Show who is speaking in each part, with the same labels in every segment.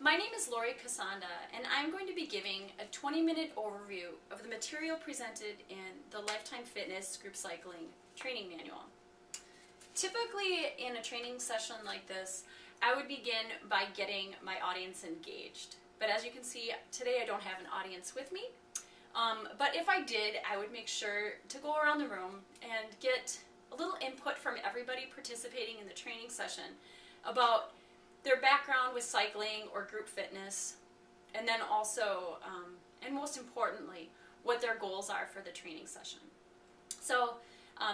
Speaker 1: My name is Lori Casanda, and I'm going to be giving a 20-minute overview of the material presented in the Lifetime Fitness Group Cycling Training Manual. Typically, in a training session like this, I would begin by getting my audience engaged. But as you can see, today I don't have an audience with me. But if I did, I would make sure to go around the room and get a little input from everybody participating in the training session about their background with cycling or group fitness, and then also, and most importantly, what their goals are for the training session. So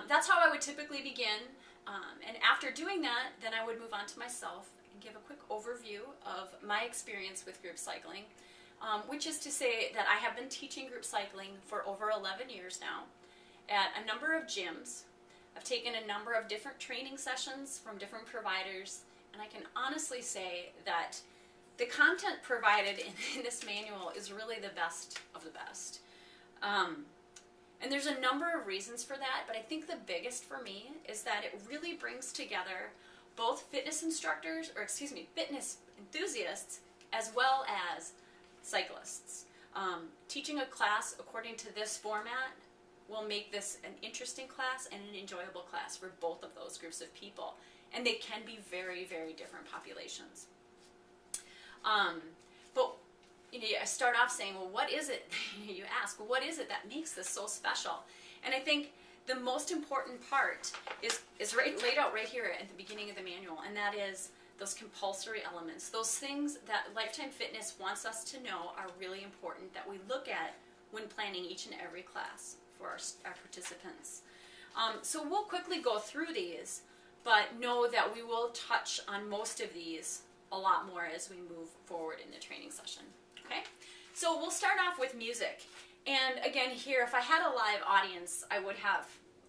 Speaker 1: that's how I would typically begin, and after doing that, then I would move on to myself and give a quick overview of my experience with group cycling, which is to say that I have been teaching group cycling for over 11 years now at a number of gyms. I've taken a number of different training sessions from different providers, and I can honestly say that the content provided in this manual is really the best of the best. And there's a number of reasons for that, but I think the biggest for me is that it really brings together both fitness instructors, or excuse me, fitness enthusiasts, as well as cyclists. Teaching a class according to this format will make this an interesting class and an enjoyable class for both of those groups of people. And they can be very, very different populations. But you know, I start off saying, well, what is it? You ask, well, what is it that makes this so special? And I think the most important part is laid out right here at the beginning of the manual, and that is those compulsory elements, those things that Lifetime Fitness wants us to know are really important that we look at when planning each and every class for our participants. So we'll quickly go through these, but know that we will touch on most of these a lot more as we move forward in the training session. Okay? So we'll start off with music. And again here, if I had a live audience, I would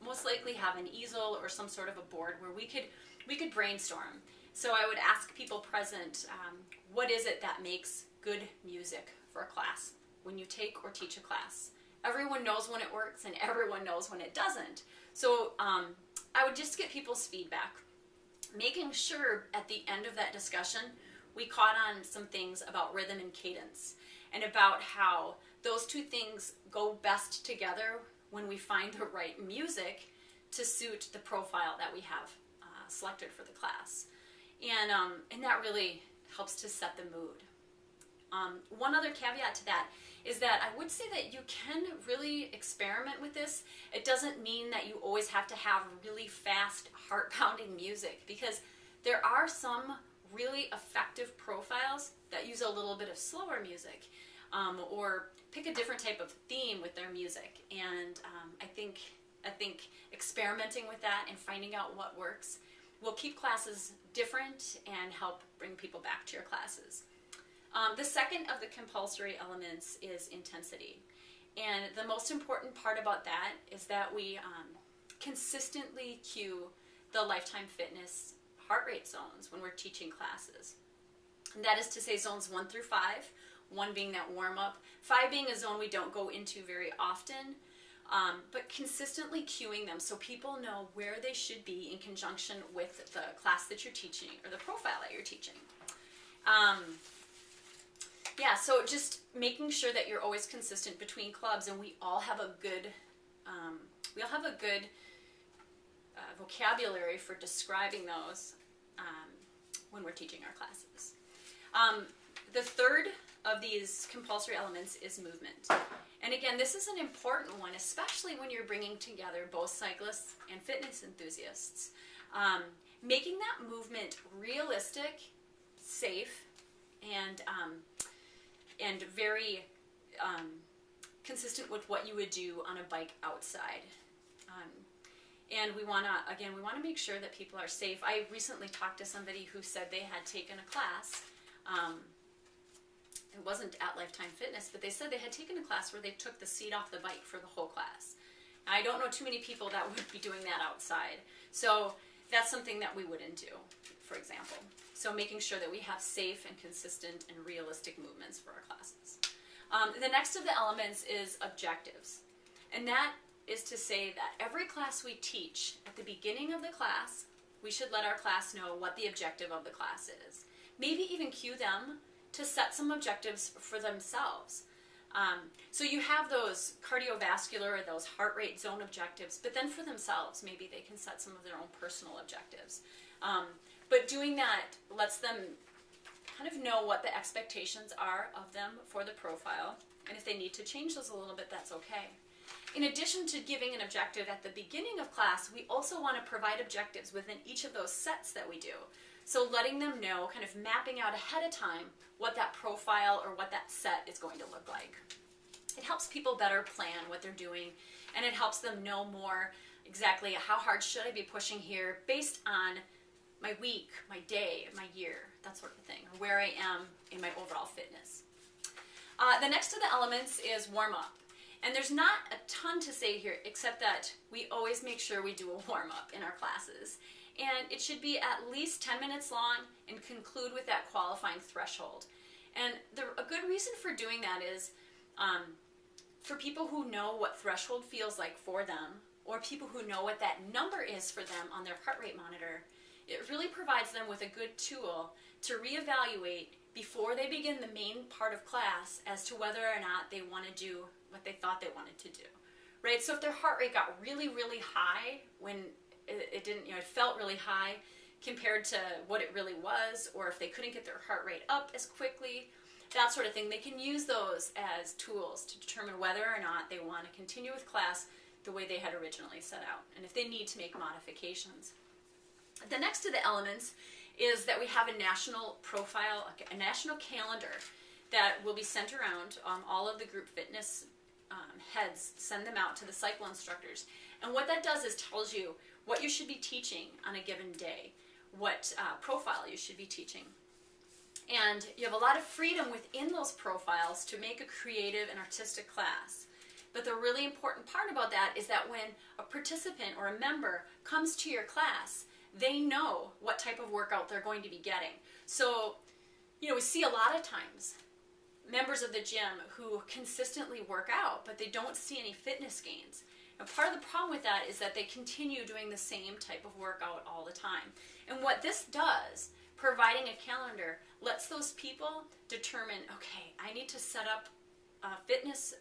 Speaker 1: most likely have an easel or some sort of a board where we could brainstorm. So I would ask people present, what is it that makes good music for a class when you take or teach a class? Everyone knows when it works and everyone knows when it doesn't. So I would just get people's feedback, making sure at the end of that discussion we caught on some things about rhythm and cadence, and about how those two things go best together when we find the right music to suit the profile that we have selected for the class. And that really helps to set the mood. One other caveat to that is that I would say that you can really experiment with this. It doesn't mean that you always have to have really fast, heart-pounding music, because there are some really effective profiles that use a little bit of slower music, or pick a different type of theme with their music. And I think experimenting with that and finding out what works will keep classes different and help bring people back to your classes. The second of the compulsory elements is intensity. And the most important part about that is that we consistently cue the Lifetime Fitness heart rate zones when we're teaching classes. And that is to say zones 1 through 5, 1 being that warm-up, 5 being a zone we don't go into very often, but consistently cueing them so people know where they should be in conjunction with the class that you're teaching or the profile that you're teaching. Yeah, so just making sure that you're always consistent between clubs, and we all have a good vocabulary for describing those when we're teaching our classes. The third of these compulsory elements is movement. And again, this is an important one, especially when you're bringing together both cyclists and fitness enthusiasts. Making that movement realistic, safe, and very consistent with what you would do on a bike outside. And we want to make sure that people are safe. I recently talked to somebody who said they had taken a class. It wasn't at Lifetime Fitness, but they said they had taken a class where they took the seat off the bike for the whole class. I don't know too many people that would be doing that outside. So that's something that we wouldn't do, for example. So making sure that we have safe and consistent and realistic movements for our classes. The next of the elements is objectives. And that is to say that every class we teach, at the beginning of the class, we should let our class know what the objective of the class is. Maybe even cue them to set some objectives for themselves. So you have those cardiovascular or those heart rate zone objectives, but then for themselves, maybe they can set some of their own personal objectives. But doing that lets them kind of know what the expectations are of them for the profile, and if they need to change those a little bit, that's okay. In addition to giving an objective at the beginning of class, we also want to provide objectives within each of those sets that we do. So letting them know, kind of mapping out ahead of time what that profile or what that set is going to look like. It helps people better plan what they're doing, and it helps them know more exactly how hard should I be pushing here based on my week, my day, my year, that sort of thing, or where I am in my overall fitness. The next of the elements is warm-up. And there's not a ton to say here, except that we always make sure we do a warm-up in our classes. And it should be at least 10 minutes long and conclude with that qualifying threshold. And a good reason for doing that is for people who know what threshold feels like for them, or people who know what that number is for them on their heart rate monitor, it really provides them with a good tool to reevaluate before they begin the main part of class as to whether or not they want to do what they thought they wanted to do, right? So if their heart rate got really, really high when it didn't, it felt really high compared to what it really was, or if they couldn't get their heart rate up as quickly, that sort of thing, they can use those as tools to determine whether or not they want to continue with class the way they had originally set out, and if they need to make modifications. The next of the elements is that we have a national profile, a national calendar that will be sent around. All of the group fitness heads send them out to the cycle instructors. And what that does is tells you what you should be teaching on a given day, what profile you should be teaching. And you have a lot of freedom within those profiles to make a creative and artistic class. But the really important part about that is that when a participant or a member comes to your class, they know what type of workout they're going to be getting. So, we see a lot of times members of the gym who consistently work out, but they don't see any fitness gains. And part of the problem with that is that they continue doing the same type of workout all the time. And what this does, providing a calendar, lets those people determine, okay, I need to set up a fitness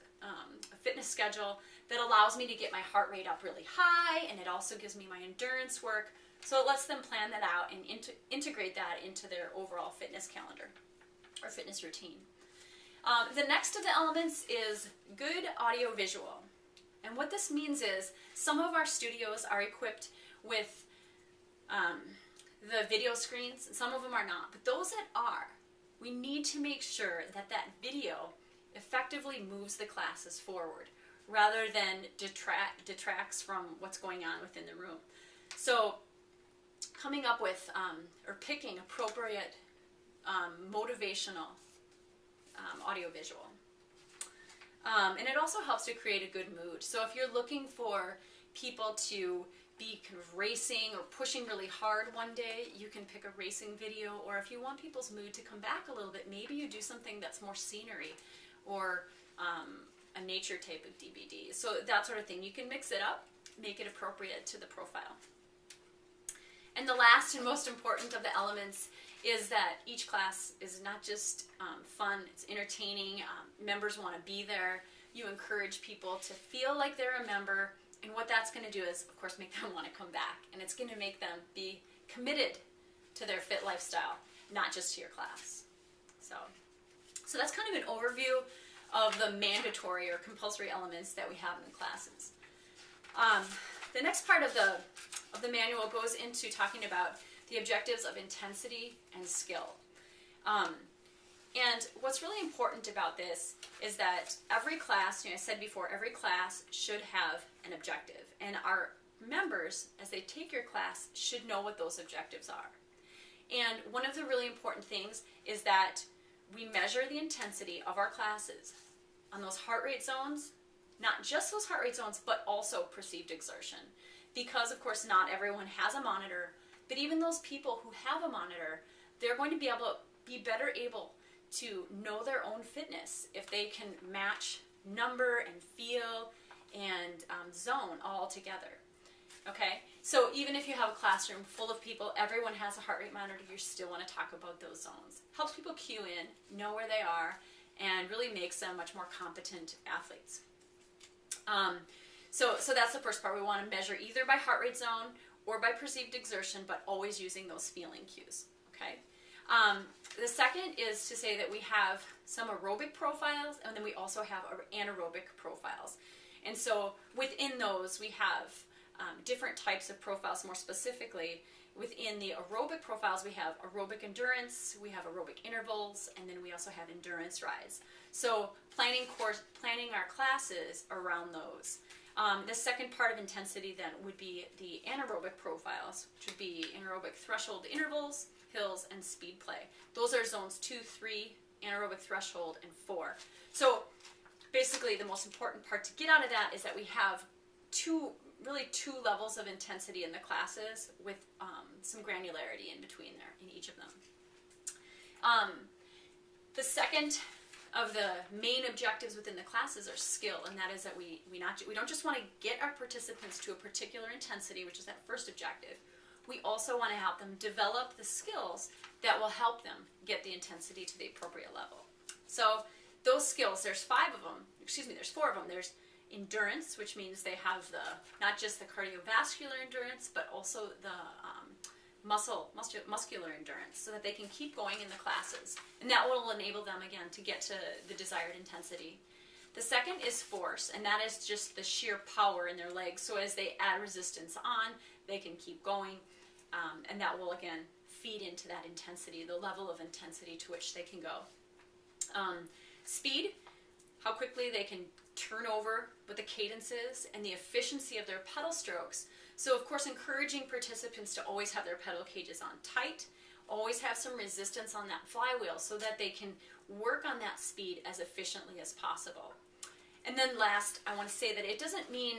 Speaker 1: schedule that allows me to get my heart rate up really high, and it also gives me my endurance work. So it lets them plan that out and integrate that into their overall fitness calendar or fitness routine. The next of the elements is good audio-visual. And what this means is some of our studios are equipped with the video screens, and some of them are not. But those that are, we need to make sure that that video effectively moves the classes forward rather than detracts from what's going on within the room. So coming up with or picking appropriate motivational audiovisual. And it also helps to create a good mood. So if you're looking for people to be kind of racing or pushing really hard one day, you can pick a racing video. Or if you want people's mood to come back a little bit, maybe you do something that's more scenery or a nature type of DVD. So that sort of thing. You can mix it up, make it appropriate to the profile. And the last and most important of the elements is that each class is not just fun, it's entertaining. Members want to be there. You encourage people to feel like they're a member, and what that's going to do is, of course, make them want to come back, and it's going to make them be committed to their fit lifestyle, not just to your class. So that's kind of an overview of the mandatory or compulsory elements that we have in the classes. The next part of the manual goes into talking about the objectives of intensity and skill. And what's really important about this is that every class, I said before, every class should have an objective. And our members, as they take your class, should know what those objectives are. And one of the really important things is that we measure the intensity of our classes on those heart rate zones, not just those heart rate zones, but also perceived exertion. Because, of course, not everyone has a monitor, but even those people who have a monitor, they're going to be better able to know their own fitness if they can match number and feel and zone all together. Okay, so even if you have a classroom full of people, everyone has a heart rate monitor, you still want to talk about those zones. Helps people cue in, know where they are, and really makes them much more competent athletes. So that's the first part. We want to measure either by heart rate zone or by perceived exertion, but always using those feeling cues. Okay. The second is to say that we have some aerobic profiles, and then we also have anaerobic profiles. And so within those, we have different types of profiles. More specifically, within the aerobic profiles, we have aerobic endurance, we have aerobic intervals, and then we also have endurance rides. So planning our classes around those. The second part of intensity then would be the anaerobic profiles, which would be anaerobic threshold intervals, hills, and speed play. Those are zones 2, 3, anaerobic threshold, and 4. So basically the most important part to get out of that is that we have two levels of intensity in the classes with some granularity in between there in each of them. The second of the main objectives within the classes are skill, and that is that we don't just want to get our participants to a particular intensity, which is that first objective. We also want to help them develop the skills that will help them get the intensity to the appropriate level. So those skills, there's 4 of them. There's endurance, which means they have not just the cardiovascular endurance, but also the muscular endurance, so that they can keep going in the classes. And that will enable them, again, to get to the desired intensity. The second is force, and that is just the sheer power in their legs. So as they add resistance on, they can keep going, and that will, again, feed into that intensity, the level of intensity to which they can go. Speed, how quickly they can turn over with the cadences, and the efficiency of their pedal strokes. So of course, encouraging participants to always have their pedal cages on tight, always have some resistance on that flywheel so that they can work on that speed as efficiently as possible. And then last, I want to say that it doesn't mean